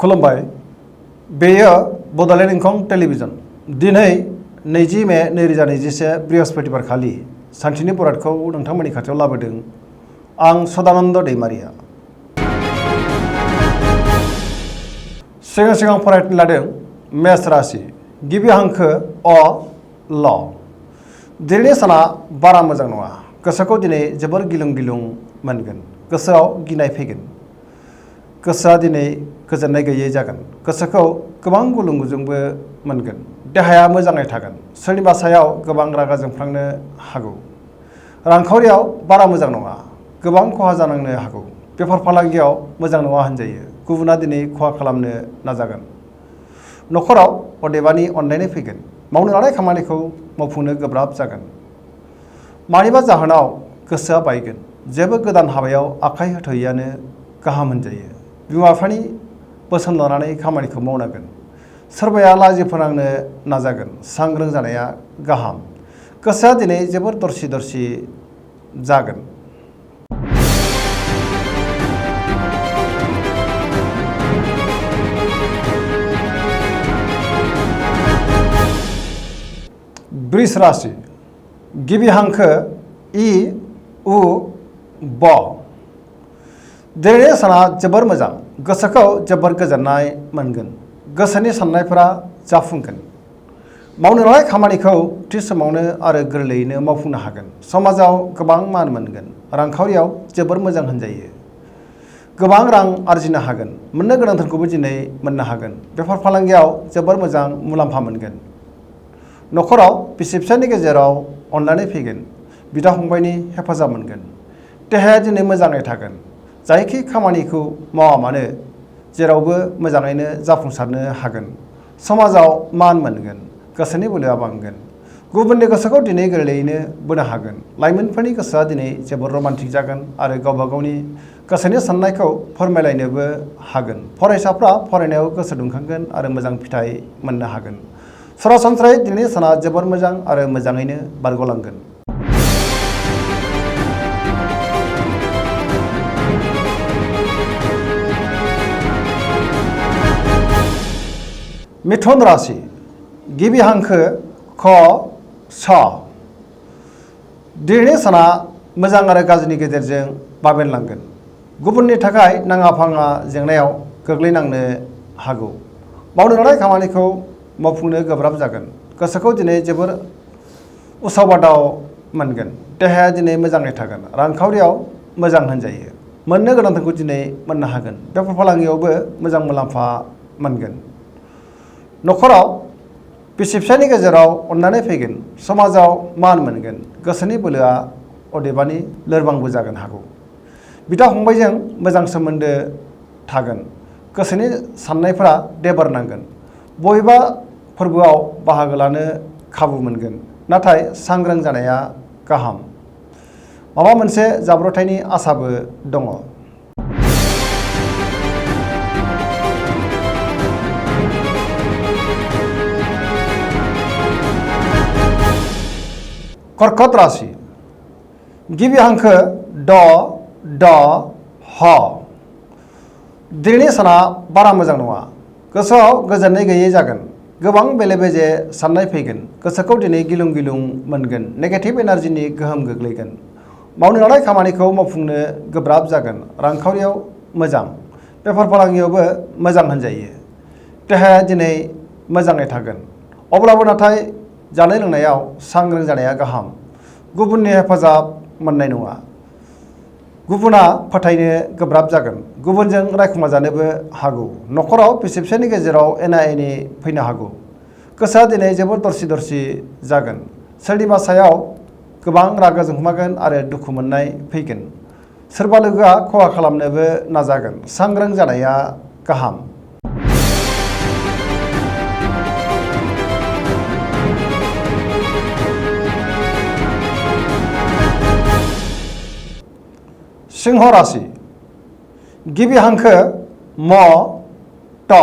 खुलुमबाय बेयो बड'लेण्ड इंखं टेलिभिजन दिनै 20 मे 2021 बृहस्पतिबार खालि सानसेनि बरादखौ नोंथांमोननि खाथियाव लाबोदों आं सदानन्द दैमारिया सिगां फरायनो लादों मेष राशि गिबि हांखो अ ल दिनैनि साना बारा मोजां नङा गोसोखौ दिनै जोबोर गिलुं गिलुं मोनगोन गोसोआव गिनाय फैगोन गोसोआ दिनै गोजोननाय गैयै जागोन गोसोखौ गोबां गुलुं गुजुंबो मोनगोन देहाया मोजाङै थागोन सोरनिबा सायाव गोबां रागा जोंफ्लांनो हागौ रांखावरियाव बारा मोजां नङा गोबां खहा जानांनो हागौ बेफार फालांगियाव मोजां नङा होनजायो गुबुना दिनै खहा खालामनो नाजागोन न'खराव अदेबानि अनलायनाय फैगोन मावनो लानाय खामानिखौ मावफुंनो गोब्राब जागोन मानिबा जाहोनाव गोसोआ बायगोन जेबो गोदान हाबायाव आखाइ होथ'यैआनो गाहाम होनजायो बिमा बिफानि बोसोन लानानै खामानिखौ मावनांगोन सोरबाया लाजि फोनांनो नाजागोन सांग्रां जानाया गाहाम गोसोआ दिनै जोबोर दरसि दरसि जागोन वृष राशि गिबि हांखो इ उ ब दिनैनि साना जोबोर मोजां गोसोखौ जोबोर गोजोननाय मोनगोन गोसोनि साननायफोरा जाफुंगोन मावनो लानाय खामानिखौ थि समावनो आरो गोरलैयैनो मावफुंनो हागोन समाजाव गोबां मान मोनगोन रांखावरियाव जोबोर मोजां होनजायो गोबां रां आरजिनो हागोन मोननो गोनांथारखौबो दिनै मोननो हागोन बेफार फालांगियाव जोबोर मोजां मुलाम्फा मोनगोन न'खराव बिसि फिसायनि गेजेराव अनलायनाय फैगोन बिदा फंबायनि हेफाजाब मोनगोन देहाया दिनै मोजाङै थागोन जायखि खामानिखौ मावा मानो जेरावबो मोजाङैनो जाफुंसारनो हागोन समाजाव मान मोनगोन गोसोनि बोलोआ बांगोन गुबुननि गोसोखौ दिनै गोरलैयैनो बोनो हागोन लाइमोनफोरनि गोसोआ दिनै जोबोर रमान्टिक जागोन आरो गावबा गावनि गोसोनि साननायखौ फोरमायलायनोबो हागोन फरायसाफ्रा फरायनायाव गोसो दुंखांगोन आरो मोजां फिथाइ मोननो हागोन सरासनस्रायै दिनैनि साना जोबोर मोजां आरो मोजाङैनो बारग'लांगोन मिथुन राशि गिबि हांखो ख स दिनैनि साना मोजां आरो गाज्रिनि गेजेरजों बाबेनलांगोन गुबुननि थाखाय नाङा फाङा जेंनायाव गोग्लैनांनो हागौ मावनो लानाय खामानिखौ मावफुंनो गोब्राब जागोन गोसोखौ दिनै जोबोर उसाव बादाव मोनगोन देहाया दिनै मोजाङै थागोन रांखावरियाव मोजां होनजायो मोननो गोनांथारखौ दिनै मोननो हागोन बेफार फालांगियावबो मोजां मुलाम्फा मोनगोन न'खराव बिसि फिसायनि गेजेराव अननानै फैगोन समाजाव मान मोनगोन गोसोनि बोलोआ अदेबानि लोरबांबो जागोन हागौ बिदा फंबायजों मोजां सोमोन्दो थागोन गोसोनि साननायफोरा देबारनांगोन बबेबा फोरबोआव बाहागो लानो खाबु मोनगोन नाथाय सांग्रां जानाया गाहाम माबा मोनसे जाब्रबथायनि आसाबो दङ कर्कट राशि गिबि हांखो ड ड ह दिनैनि साना बारा मोजां नङा गोसोआव गोजोननाय गैयै जागोन गोबां बेले बेजे साननाय फैगोन गोसोखौ दिनै गिलुं गिलुं मोनगोन नेगेटिभ एनार्जिनि गोहोम गोग्लैगोन मावनो लानाय खामानिखौ मावफुंनो गोब्राब जागोन रांखावरियाव मोजां बेफार फालांगियावबो मोजां होनजायो देहाया दिनै मोजाङै थागोन अब्लाबो नाथाय जानाय लोंनायाव सांग्रां जानाया गाहाम गुबुननि हेफाजाब मोननाय नङा गुबुना फोथायनो गोब्राब जागोन गुबुनजों रायखुमा जानोबो हागौ न'खराव बिसि फिसायनि गेजेराव एना एनि फैनो हागौ गोसोआ दिनै जोबोर दरसि दरसि जागोन सोरनिबा सायाव गोबां रागा जोंखुमागोन आरो दुखु मोननाय फैगोन सोरबा लोगोआ खहा खालामनोबो नाजागोन सांग्रां जानाया गाहाम सिंह राशि गिबि हांखो म ट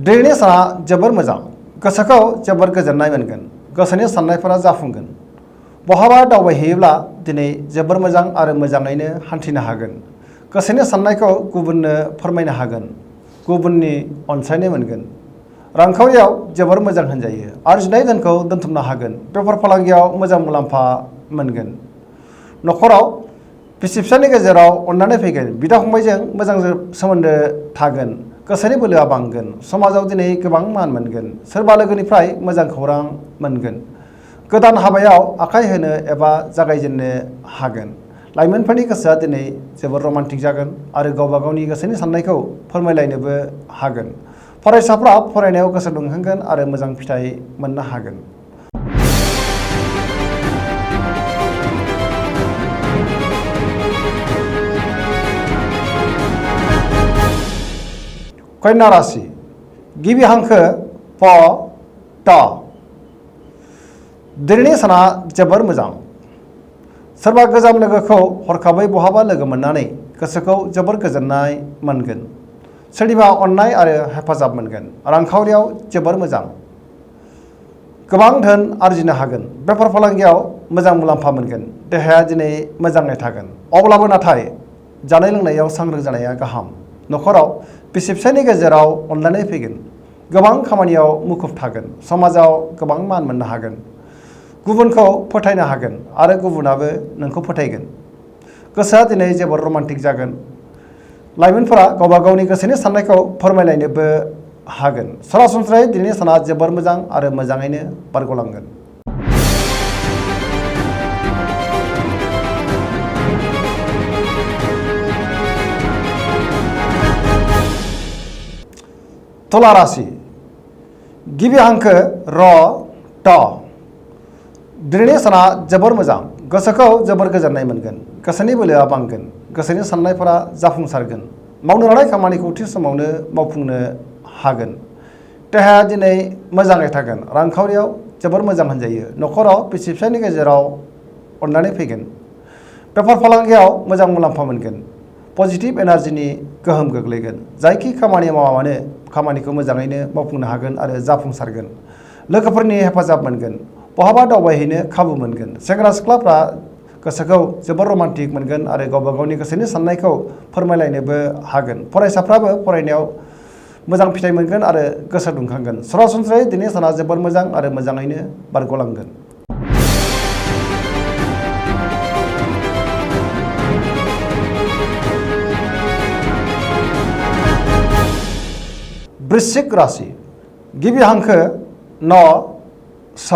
दिनैनि साना जोबोर मोजां गोसोखौ जोबोर गोजोननाय मोनगोन गोसोनि साननायफोरा जाफुंगोन बहाबा दावबायहैयोब्ला दिनै जोबोर मोजां आरो मोजाङैनो हान्थिनो हागोन गोसोनि साननायखौ गुबुननो फोरमायनो हागोन, गुबुननि अनसायनाय मोनगोन। रांखावरियाव जोबोर मोजां होनजायो। आरजिनाय धोनखौ दोनथुमनो हागोन। बेफार फालांगियाव मोजां मुलाम्फा मोनगोन। न'खराव बिसि फिसायनि गेजेराव अननानै फैगोन। बिदा फंबायजों मोजां सोमोन्दो थागोन। गोसोनि बोलोआ बांगोन। समाजाव दिनै गोबां मान मोनगोन। सोरबा लोगोनिफ्राय मोजां खौरां मोनगोन। गोदान हाबायाव आखाइ होनो एबा जागायजेननो हागोन। लाइमोनफोरनि गोसोआ दिनै जोबोर रमान्टिक जागोन आरो गावबा गावनि गोसोनि साननायखौ फोरमायलायनोबो हागोन। फरायसाफ्रा फरायनायाव गोसो दुंखांगोन आरो मोजां फिथाइ मोननो हागोन। कन्या राशि गिबि हांखो प ट। दिनैनि साना जोबोर मोजां। सोरबा गोजाम लोगोखौ हरखाबै बहाबा लोगो मोननानै गोसोखौ जोबोर गोजोननाय मोनगोन। सोरनिबा अननाय आरो हेफाजाब मोनगोन। रांखावरियाव जोबोर मोजां। गोबां धोन आरजिनो हागोन। बेफार फालांगियाव मोजां मुलाम्फा मोनगोन। देहाया दिनै मोजाङै थागोन। अब्लाबो नाथाय जानाय लोंनायाव सांग्रां जानाया गाहाम। न'खराव बिसि फिसायनि गेजेराव अनलायनाय फैगोन। गोबां खामानियाव मुखुब थागोन। समाजाव गोबां मान मोननो हागोन। गुबुनखौ फोथायनो हागोन आरो गुबुनाबो नोंखौ फोथायगोन। गोसोआ दिनै जोबोर रमान्टिक जागोन। लाइमोनफोरा गावबा गावनि गोसोनि साननायखौ फोरमायलायनोबो हागोन। सरासनस्रायै दिनैनि साना जोबोर मोजां आरो मोजाङैनो बारग'लांगोन। तुला राशि गिबि हांखो र ट। दिनैनि साना जोबोर मोजां। गोसोखौ जोबोर गोजोननाय मोनगोन। गोसोनि बोलोआ बांगोन। गोसोनि साननायफोरा जाफुंसारगोन। मावनो लानाय खामानिखौ थि समावनो मावफुंनो हागोन। देहाया दिनै मोजाङै थागोन। रांखावरियाव जोबोर मोजां होनजायो। न'खराव बिसि फिसायनि गेजेराव अननानै फैगोन। बेफार फालांगियाव मोजां मुलाम्फा मोनगोन। पजिटिभ एनार्जिनि गोहोम गोग्लैगोन। जायखि खामानि मावा मानो खामानिखौ मोजाङैनो मावफुंनो हागोन आरो जाफुंसारगोन। लोगोफोरनि हेफाजाब मोनगोन। बहाबा दावबायहैनो खाबु मोनगोन। सेंग्रा सिख्लाफ्रा गोसोखौ जोबोर रमान्टिक मोनगोन आरो गावबा गावनि गोसोनि साननायखौ फोरमायलायनोबो हागोन। फरायसाफ्राबो फरायनायाव मोजां फिथाइ मोनगोन आरो गोसो दुंखांगोन। सरासनस्रायै दिनै साना जोबोर मोजां आरो मोजाङैनो बारग'लांगोन। वृश्चिक राशि गिबि हांखो न स।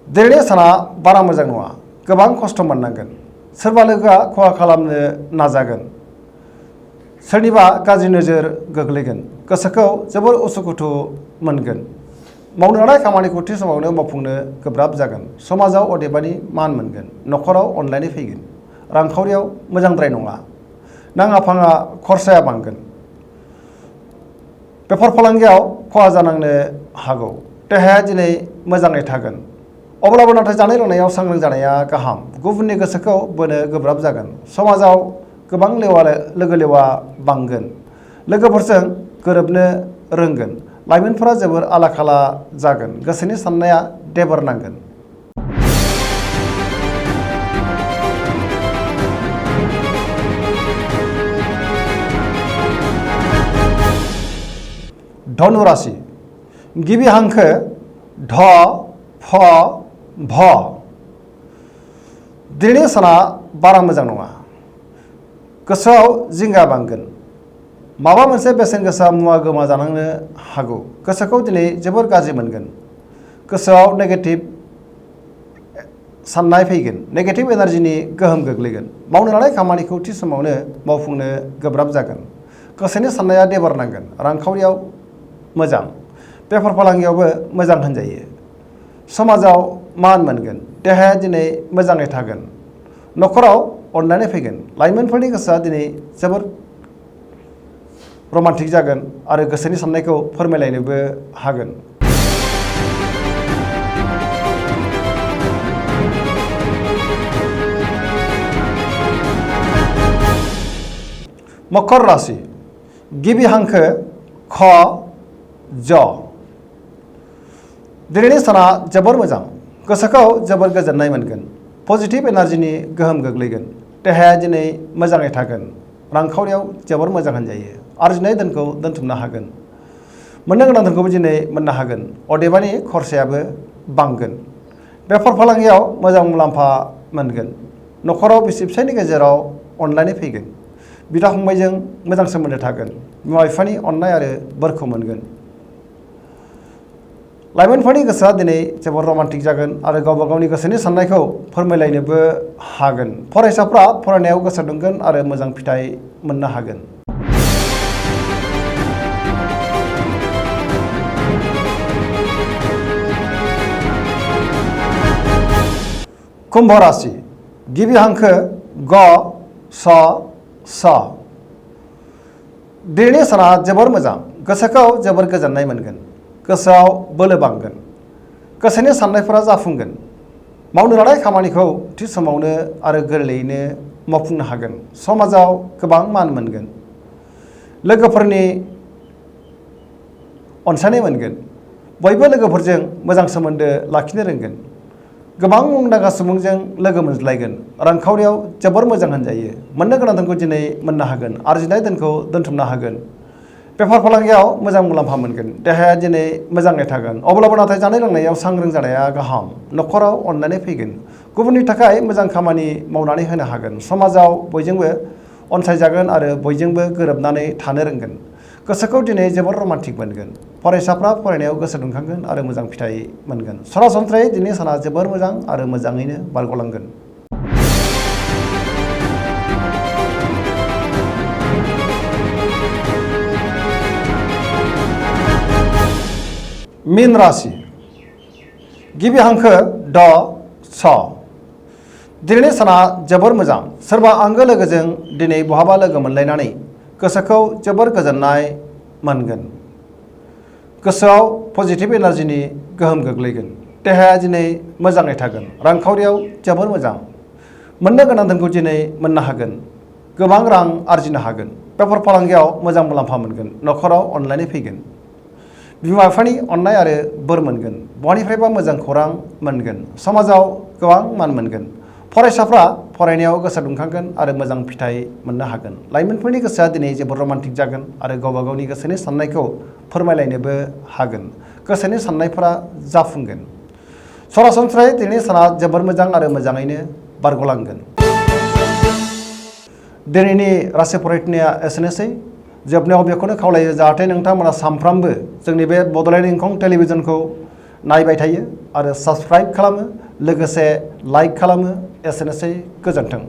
दिनैनि साना बारा मोजां नङा। गोबां खस्थ' मोननांगोन। सोरबा लोगोआ खहा खालामनो नाजागोन। सोरनिबा गाज्रि नोजोर गोग्लैगोन। गोसोखौ जोबोर उसुखुथु मोनगोन। मावनो लानाय खामानिखौ थि समावनो मावफुंनो गोब्राब जागोन। समाजाव अदेबानि मान मोनगोन। न'खराव अनलायनाय फैगोन। रांखावरियाव मोजांद्राय नङा। नाङा फाङा खरसाया बांगोन। बेफार फालांगियाव खहा जानांनो हागौ। देहाया दिनै मोजाङै थागोन। अब्लाबो नाथाय जानाय लोंनायाव सांग्रां जानाया गाहाम। गुबुननि गोसोखौ बोनो गोब्राब जागोन। समाजाव गोबां लोगो लेवा बांगोन। लोगोफोरजों गोरोबनो रोंगोन। लाइमोनफोरा जोबोर आला खाला जागोन। गोसोनि साननाया देबोर नांगोन। धनु राशि गिबि हांखो ढ फ भ। दिनैनि साना बारा मोजां नङा। गोसोआव जिंगा बांगोन। माबा मोनसे बेसेन गोसा मुवा गोमाजानांनो हागौ। गोसोखौ दिनै जोबोर गाज्रि मोनगोन। गोसोआव नेगेटिभ साननाय फैगोन। नेगेटिभ एनार्जिनि गोहोम गोग्लैगोन। मावनो लानाय खामानिखौ थि समावनो मावफुंनो गोब्राब जागोन। गोसोनि साननाया देबोर नांगोन। रांखावरियाव मोजां। बेफार फालांगियावबो मोजां होनजायो। समाजाव मान मोनगोन। देहाया दिनै मोजाङै थागोन। न'खराव अननानै फैगोन। लाइमोनफोरनि गोसोआ दिनै जोबोर रमान्टिक जागोन आरो गोसोनि साननायखौ फोरमायलायनोबो हागोन। मकर राशि गिबि हांखो ख ज। दिनैनि साना जोबोर मोजां। गोसोखौ जोबोर गोजोननाय मोनगोन। पजिटिभ एनार्जिनि गोहोम गोग्लैगोन। देहाया दिनै मोजाङै थागोन रांखावरियाव जोबोर मोजां होनजायो आरजिनाय धोनखौ दोनथुमनो हागोन मोननो गोनां धोनखौबो दिनै मोननो हागोन अदेबानि खरसायाबो बांगोन बेफार फालांगियाव मोजां मुलाम्फा मोनगोन न'खराव बिसि फिसायनि गेजेराव अनलायनाय फैगोन बिदा फंबायजों मोजां सोमोन्दो थागोन बिमा बिफानि अननाय आरो बोरखौ मोनगोन लाइमोनफोरनि गोसोआ दिनै जोबोर रमान्टिक जागोन आरो गावबा गावनि गोसोनि साननायखौ फोरमायलायनोबो हागोन फरायसाफ्रा फरायनायाव गोसो दुंगोन आरो मोजां फिथाइ मोननो हागोन कुम्भ राशि गिबि हांखो ग स स दिनैनि साना जोबोर मोजां गोसोखौ जोबोर गोजोननाय मोनगोन गोसोआव बोलो बांगोन गोसोनि साननायफोरा जाफुंगोन मावनो लानाय खामानिखौ थि समावनो आरो गोरलैयैनो मावफुंनो हागोन समाजाव गोबां मान मोनगोन लोगोफोरनि अनसायनाय मोनगोन बयबो लोगोफोरजों मोजां सोमोन्दो लाखिनो रोंगोन गोबां मुंदांखा सुबुंजों लोगो मोनज्लायगोन रांखावरियाव जोबोर मोजां होनजायो मोननो गोनां धोनखौ दिनै मोननो हागोन आरजिनाय धोनखौ दोनथुमनो हागोन बेफार फालांगियाव मोजां मुलाम्फा मोनगोन देहाया दिनै मोजाङै थागोन अब्लाबो नाथाय जानाय लोंनायाव सांग्रां जानाया गाहाम न'खराव अननानै फैगोन गुबुननि थाखाय मोजां खामानि मावनानै होनो हागोन समाजाव बयजोंबो अनसायजागोन आरो बयजोंबो गोरोबनानै थानो रोंगोन गोसोखौ दिनै जोबोर रमान्टिक मोनगोन फरायसाफ्रा फरायनायाव गोसो दुंखांगोन आरो मोजां फिथाइ मोनगोन सरासनस्रायै दिनै साना जोबोर मोजां आरो मोजाङैनो बारग'लांगोन मीन राशि गिबि हांखो ड स दिनैनि साना जोबोर मोजां सोरबा आंगो लोगोजों दिनै बहाबा लोगो मोनलायनानै गोसोखौ जोबोर गोजोननाय मोनगोन गोसोआव पजिटिभ एनार्जिनि गोहोम गोग्लैगोन देहाया दिनै मोजाङै थागोन रांखावरियाव जोबोर मोजां मोननो गोनां धोनखौ दिनै मोननो हागोन गोबां रां आरजिनो हागोन बेफार फालांगियाव मोजां मुलाम्फा मोनगोन न'खराव अनलायनाय फैगोन बिमा बिफानि अननाय आरो बोर मोनगोन बहानिफ्रायबा मोजां खौरां मोनगोन समाजाव गोबां मान मोनगोन फरायसाफ्रा फरायनायाव गोसो दुंखांगोन आरो मोजां फिथाइ मोननो हागोन लाइमोनफोरनि गोसोआ दिनै जोबोर रमान्टिक जागोन आरो गावबा गावनि गोसोनि साननायखौ फोरमायलायनोबो हागोन गोसोनि साननायफोरा जाफुंगोन सरासनस्रायै दिनैनि साना जोबोर मोजां आरो मोजाङैनो बारग'लांगोन दिनैनि राशि फरायनाया एसेनोसै जोबनायाव बेखौनो खावलायो जाहाथे नोंथांमोना सानफ्रामबो जोंनि बे बड'लेण्ड इंखं टेलिभिजनखौ नायबाय थायो आरो साबस्क्राइब खालामो लोगोसे लाइक खालामो एसेनोसै गोजोन्थों।